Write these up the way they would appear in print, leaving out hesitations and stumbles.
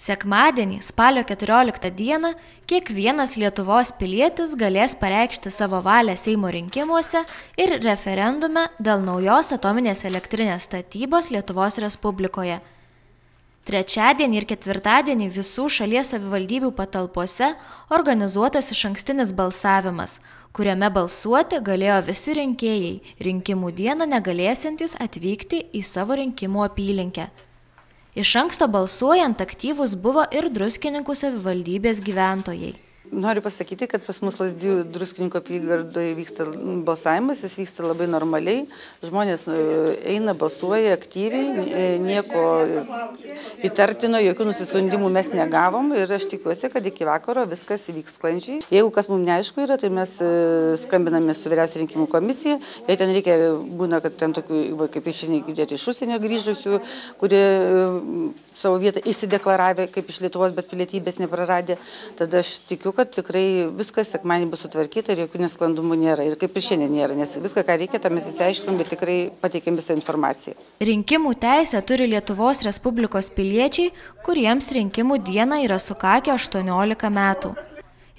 Sekmadienį, spalio 14 dieną, kiekvienas Lietuvos pilietis galės pareikšti savo valią Seimo rinkimuose ir referendume dėl naujos atominės elektrinės statybos Lietuvos Respublikoje. Trečiadienį ir ketvirtadienį visų šalies savivaldybių patalpose organizuotas išankstinis balsavimas, kuriame balsuoti galėjo visi rinkėjai, rinkimų dieną negalėsiantys atvykti į savo rinkimų apylinkę. Iš anksto balsuojant aktyvūs buvo ir Druskininkų savivaldybės gyventojai. Noriu pasakyti, kad pas mus Lazdijų Druskininkų apygardoje vyksta balsavimas, jis vyksta labai normaliai. Žmonės eina, balsuoja aktyviai, nieko įtartino, jokių nusiskundimų mes negavom ir aš tikiuosi, kad iki vakaro viskas įvyks sklandžiai. Jeigu kas mums neaišku yra, tai mes skambiname su vyriausia rinkimų komisija. Jei ten reikia, būna, kad ten tokių, kaip išiniai girdėti, iš užsienio grįžusių, kurie savo vietą išsideklaravę kaip iš Lietuvos, bet pilietybės nepraradė, tada aš tikiu, kad tikrai viskas sekmadienį bus sutvarkyta ir jokių nesklandumų nėra. Ir kaip ir šiandien nėra, nes viską, ką reikia, tam mes įsiaiškinam, bet tikrai pateikėm visą informaciją. Rinkimų teisę turi Lietuvos Respublikos piliečiai, kuriems rinkimų dieną yra sukakę 18 metų.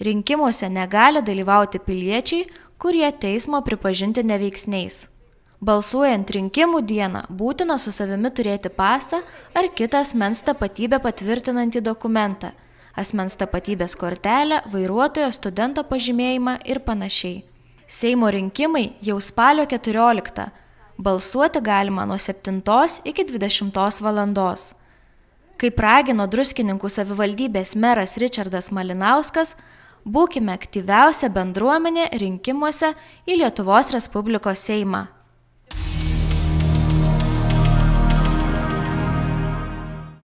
Rinkimuose negali dalyvauti piliečiai, kurie teismo pripažinti neveiksniais. Balsuojant rinkimų dieną būtina su savimi turėti pasą ar kitą asmens tapatybę patvirtinantį dokumentą, asmens tapatybės kortelę, vairuotojo studento pažymėjimą ir panašiai. Seimo rinkimai jau spalio 14. Balsuoti galima nuo 7 iki 20 valandos. Kaip ragino Druskininkų savivaldybės meras Ričardas Malinauskas, būkime aktyviausia bendruomenė rinkimuose į Lietuvos Respublikos Seimą.